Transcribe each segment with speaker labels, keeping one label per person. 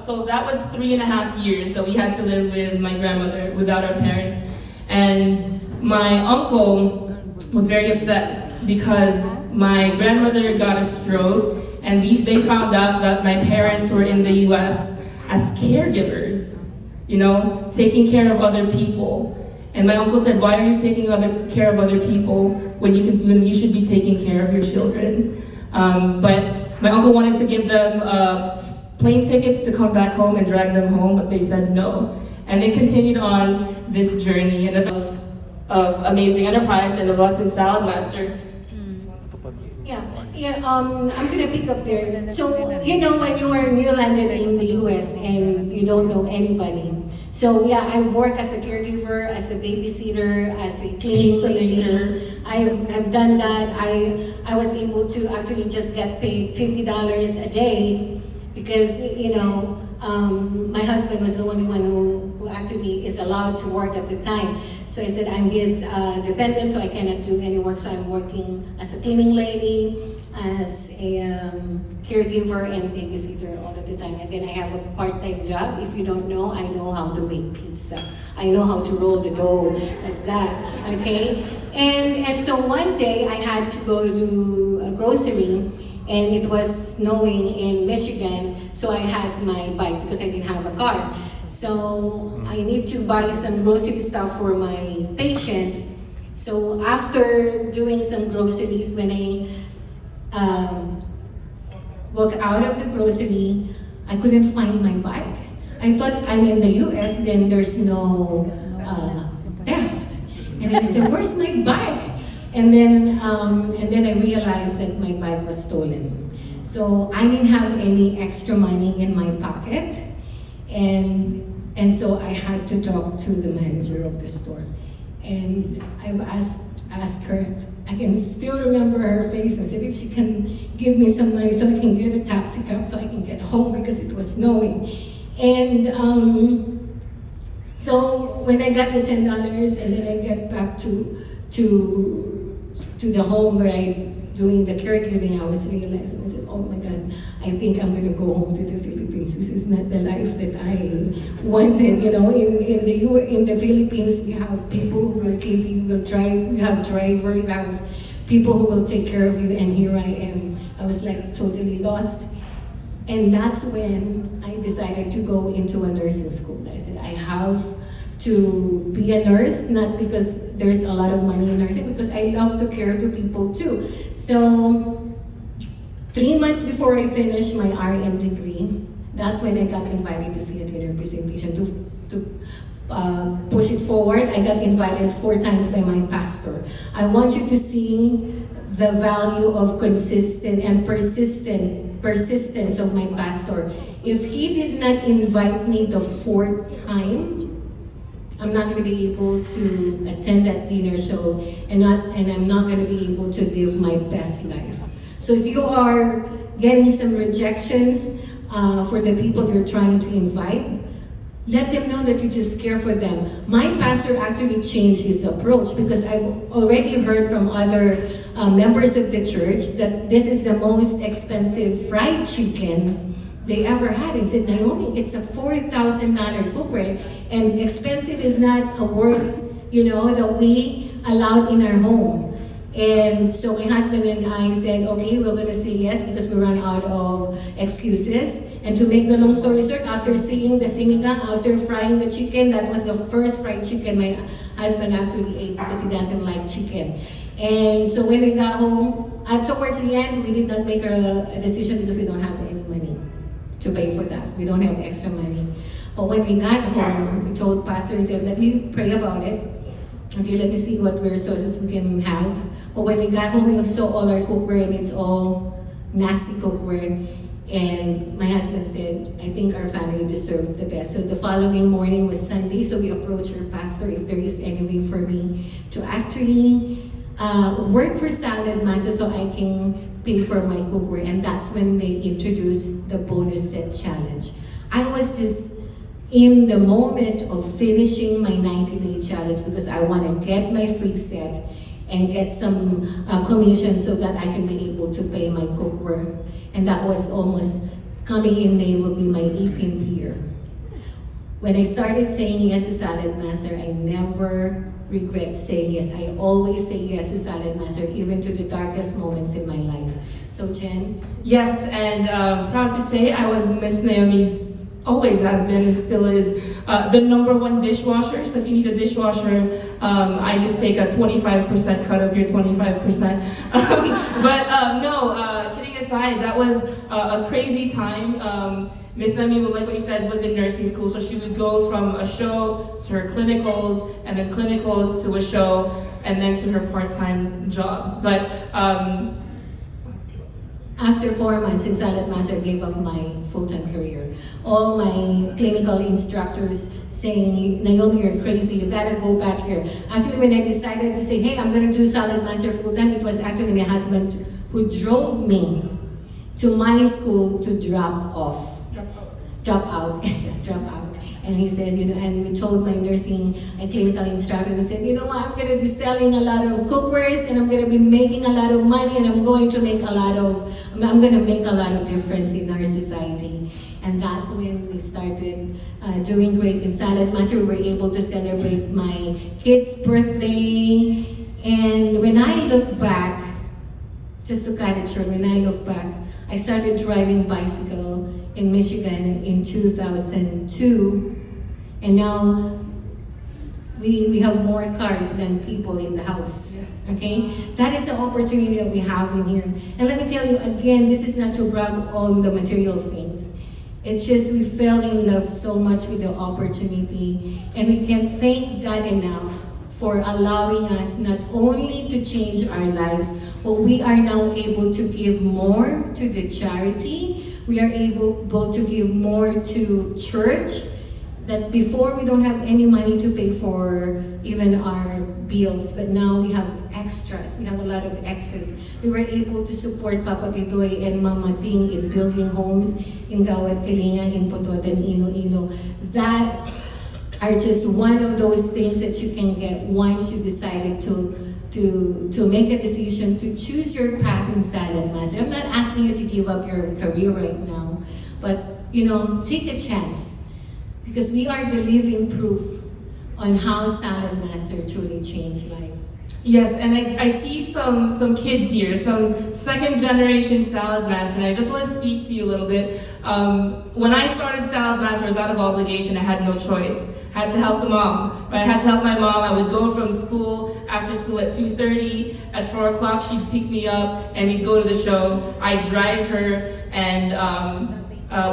Speaker 1: so that was 3.5 years that we had to live with my grandmother without our parents. And my uncle was very upset because my grandmother got a stroke, and they found out that my parents were in the US as caregivers, you know, taking care of other people. And my uncle said, "Why are you taking care of other people when you should be taking care of your children?" But my uncle wanted to give them plane tickets to come back home and drag them home, but they said no. And they continued on this journey of Amazing Enterprise and of us in Salad Master.
Speaker 2: I'm gonna pick up there. So, you know, when you are new landed in the US and you don't know anybody. So yeah, I've worked as a caregiver, as a babysitter, as a cleaning lady. I've done that. I was able to actually just get paid $50 a day because, you know, my husband was the only one who actually is allowed to work at the time. So I said I'm his dependent, so I cannot do any work. So I'm working as a cleaning lady, as a caregiver and babysitter all of the time. And then I have a part-time job. If you don't know, I know how to make pizza. I know how to roll the dough like that, okay? And so one day I had to go to a grocery, and it was snowing in Michigan, so I had my bike because I didn't have a car. So I need to buy some grocery stuff for my patient. So after doing some groceries, when I walked out of the grocery, I couldn't find my bike. I thought I'm in the US, then there's no theft. And then I said, "Where's my bike?" And then I realized that my bike was stolen. So I didn't have any extra money in my pocket, and so I had to talk to the manager of the store. And I've asked her, I can still remember her face. I said if she can give me some money so I can get a taxi cab so I can get home because it was snowing. And so when I got the $10 and then I get back to the home where I doing the caregiving, I was realizing, I said, oh my God, I think I'm gonna go home to the Philippines. This is not the life that I wanted. You know, in the Philippines, we have people who will give you, will drive, you have driver, you have people who will take care of you, and here I am. I was like totally lost. And that's when I decided to go into a nursing school. I said, I have to be a nurse, not because there's a lot of money in nursing, because I love to care to people too. So 3 months before I finished my RN degree, that's when I got invited to see a theater presentation. To push it forward, I got invited 4 times by my pastor. I want you to see the value of consistent and persistence of my pastor. If he did not invite me the 4th time, I'm not going to be able to attend that dinner show, and I'm not going to be able to live my best life. So if you are getting some rejections for the people you're trying to invite, let them know that you just care for them. My pastor actually changed his approach because I've already heard from other members of the church that this is the most expensive fried chicken they ever had. He said, Naomi, it's a $4,000 cookware, and expensive is not a word, you know, that we allowed in our home. And so my husband and I said, okay, we're gonna say yes because we ran out of excuses. And to make the long story short, after seeing the sinigang, after frying the chicken, that was the first fried chicken my husband actually ate because he doesn't like chicken. And so when we got home, towards the end, we did not make a decision because we don't have any money to pay for that. We don't have extra money. But when we got home, we told Pastor, he said, let me pray about it. Okay, let me see what resources we can have. But when we got home, we saw all our cookware, and it's all nasty cookware. And my husband said, I think our family deserved the best. So the following morning was Sunday, so we approached our pastor if there is any way for me to actually work for Salad Master so I can pay for my cookware. And that's when they introduced the bonus set challenge. I was just in the moment of finishing my 90-day challenge because I want to get my free set and get some commission so that I can be able to pay my cookware. And that was almost Coming in May will be my 18th year. When I started saying yes to Salad Master, I never regret saying yes. I always say yes to Salad Master, even to the darkest moments in my life. So Jen?
Speaker 1: Yes, and proud to say I was Miss Naomi's, always has been and still is, the #1 dishwasher. So if you need a dishwasher, I just take a 25% cut of your 25%. Kidding aside, that was a crazy time. Miss Naomi, like what you said, was in nursing school, so she would go from a show to her clinicals, and then clinicals to a show, and then to her part-time jobs. But
Speaker 2: after 4 months in Salad Master, I gave up my full-time career. All my clinical instructors saying, Naomi, you're crazy, you gotta go back here. Actually, when I decided to say, hey, I'm gonna do Salad Master full-time, it was actually my husband who drove me to my school to drop out. And he said, and we told my nursing and clinical instructor, he said, I'm going to be selling a lot of cookwares, and I'm going to be making a lot of money, and I'm going to make a lot of difference in our society. And that's when we started doing great in Salad Master. We were able to celebrate my kid's birthday. And when I look back, just to cut it short, when I look back, I started driving bicycle in Michigan in 2002, and now we have more cars than people in the house. Okay, that is the opportunity that we have in here. And let me tell you again, this is not to brag on the material things. It's just we fell in love so much with the opportunity, and we can thank God enough for allowing us not only to change our lives, but we are now able to give more to the charity. We are able to give more to church, that before we don't have any money to pay for even our bills, but now we have extras. We have a lot of extras. We were able to support Papa Bidoy and Mama Ting in building homes in Gawad Kalinga, in Pototan, Iloilo. That are just one of those things that you can get once you decided to make a decision to choose your path in Salad Master. I'm not asking you to give up your career right now, but take a chance, because we are the living proof on how Salad Master truly changed lives.
Speaker 1: Yes, and I see some kids here, some second generation Salad Master, and I just want to speak to you a little bit. When I started Salad Master, I was out of obligation. I had no choice. I had to help the mom, right? I had to help my mom. I would go from school, after school at 2:30. At 4 o'clock, she'd pick me up, and we'd go to the show. I'd drive her, and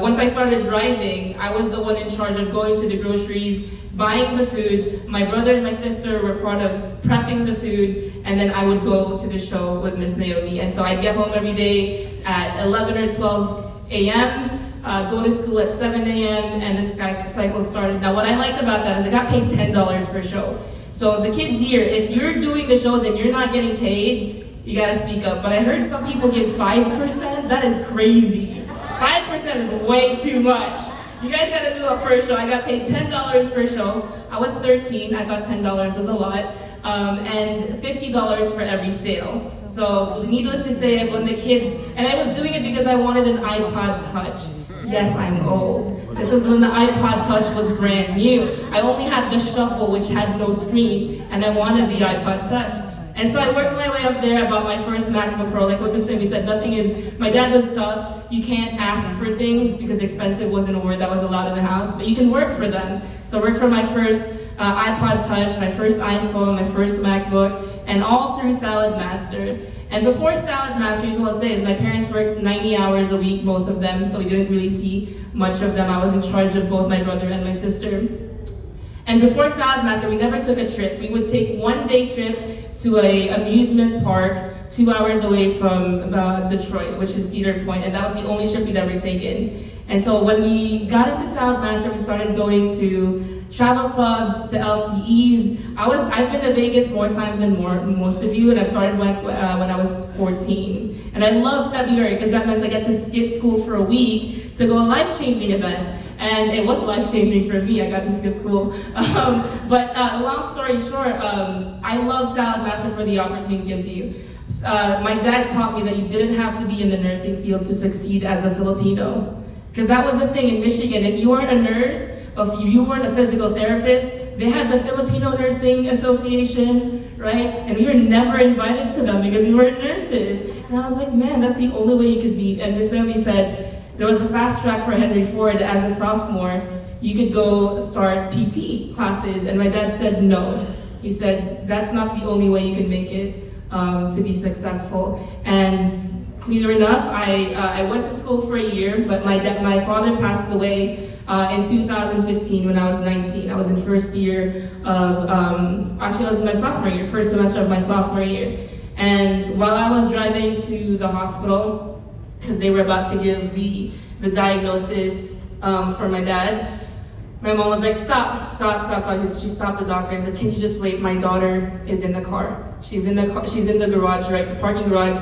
Speaker 1: once I started driving, I was the one in charge of going to the groceries, buying the food. My brother and my sister were part of prepping the food, and then I would go to the show with Miss Naomi. And so I'd get home every day at 11 or 12 a.m., go to school at 7 a.m., and this cycle started. Now, what I liked about that is I got paid $10 per show. So the kids here, if you're doing the shows and you're not getting paid, you gotta speak up. But I heard some people give 5%. That is crazy. 5% is way too much. You guys gotta do a per show. I got paid $10 per show. I was 13. I thought $10 was a lot. And $50 for every sale. So needless to say, when the kids, and I was doing it because I wanted an iPod Touch. Yes, I'm old. This is when the iPod Touch was brand new. I only had the Shuffle, which had no screen, and I wanted the iPod Touch. And so I worked my way up there. I bought my first MacBook Pro. Like what Miss Simi said, my dad was tough. You can't ask for things because expensive wasn't a word that was allowed in the house, but you can work for them. So I worked for my first iPod Touch, my first iPhone, my first MacBook, and all through Salad Master. And before Salad Master, what I'll say is my parents worked 90 hours a week, both of them, so we didn't really see much of them. I was in charge of both my brother and my sister. And before Salad Master, we never took a trip. We would take one-day trip to an amusement park 2 hours away from Detroit, which is Cedar Point, and that was the only trip we'd ever taken. And so when we got into Salad Master, we started going to travel clubs, to LCEs. I've been to Vegas more times than most of you, and I started when I was 14. And I love February because that meant I get to skip school for a week to go a life-changing event. And it was life-changing for me. I got to skip school. But long story short, I love Salad Master for the opportunity it gives you. My dad taught me that you didn't have to be in the nursing field to succeed as a Filipino. Because that was the thing in Michigan. If you weren't a nurse, if you weren't a physical therapist, they had the Filipino Nursing Association, right? And we were never invited to them because we weren't nurses. And I was like, man, that's the only way you could be. And Miss Naomi said, there was a fast track for Henry Ford as a sophomore. You could go start PT classes. And my dad said no. He said, that's not the only way you can make it to be successful. And clear enough, I went to school for a year, but my father passed away in 2015 when I was 19. I was in first year of, actually I was in my sophomore year, first semester of my sophomore year. And while I was driving to the hospital, because they were about to give the diagnosis for my dad, my mom was like, stop. She stopped the doctor and said, can you just wait? My daughter is in the car. She's in the garage, right, the parking garage.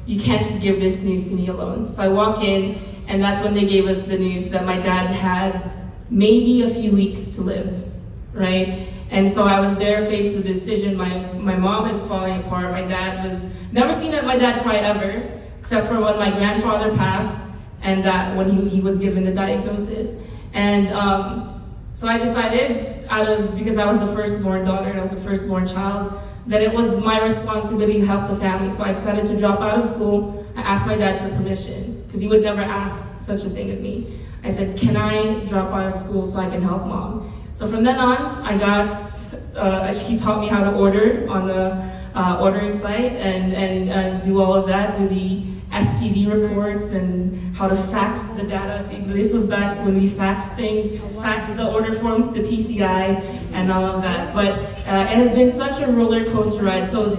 Speaker 1: You can't give this news to me alone. So I walk in, and that's when they gave us the news that my dad had maybe a few weeks to live, right? And so I was there faced with a decision. My mom is falling apart. My dad was, never seen my dad cry ever, except for when my grandfather passed, and that when he was given the diagnosis. And so I decided, because I was the firstborn daughter and I was the firstborn child, that it was my responsibility to help the family. So I decided to drop out of school. I asked my dad for permission, because he would never ask such a thing of me. I said, can I drop out of school so I can help mom? So from then on, he taught me how to order on the ordering site and do all of that, do the SPV reports and how to fax the data. This was back when we faxed things, faxed the order forms to PCI and all of that. But it has been such a roller coaster ride. So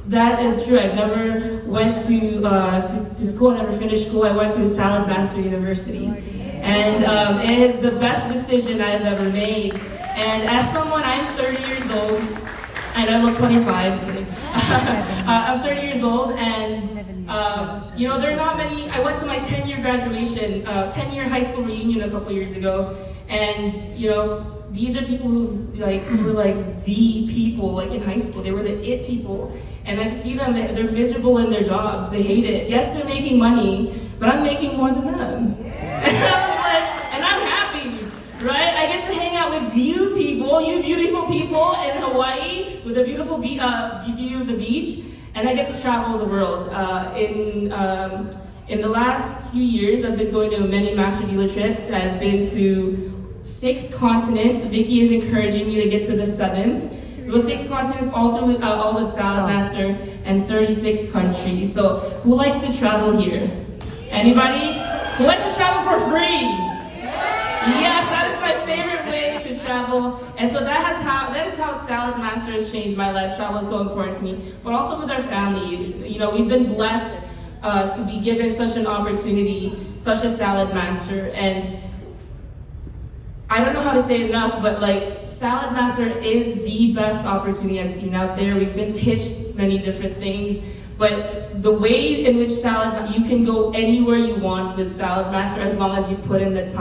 Speaker 1: that is true. I've never went to school, I never finished school. I went through Salad Master University. And it is the best decision I've ever made. And as someone, I'm 30 years old, and I look 25, I'm kidding. I'm 30 years old, and there are not many. I went to my 10-year graduation, 10-year high school reunion a couple years ago, and these are people who were like the people, like in high school. They were the it people, and I just see them. They're miserable in their jobs. They hate it. Yes, they're making money, but I'm making more than them. And I was like, and I'm happy, right? I get to hang out with you people, you beautiful people in Hawaii with a beautiful view of the beach. And I get to travel the world. In the last few years, I've been going to many master dealer trips. I've been to 6 continents. Vicky is encouraging me to get to the 7th. Those 6 continents, all with Salad Master, and 36 countries. So, who likes to travel here? Anybody? Who likes to travel for free? Yes, that is my favorite way to travel. And so that is how Salad Master has changed my life. Travel is so important to me, but also with our family. We've been blessed to be given such an opportunity, such a Salad Master. And I don't know how to say it enough, but Salad Master is the best opportunity I've seen out there. We've been pitched many different things, but the way in which you can go anywhere you want with Salad Master as long as you put in the time.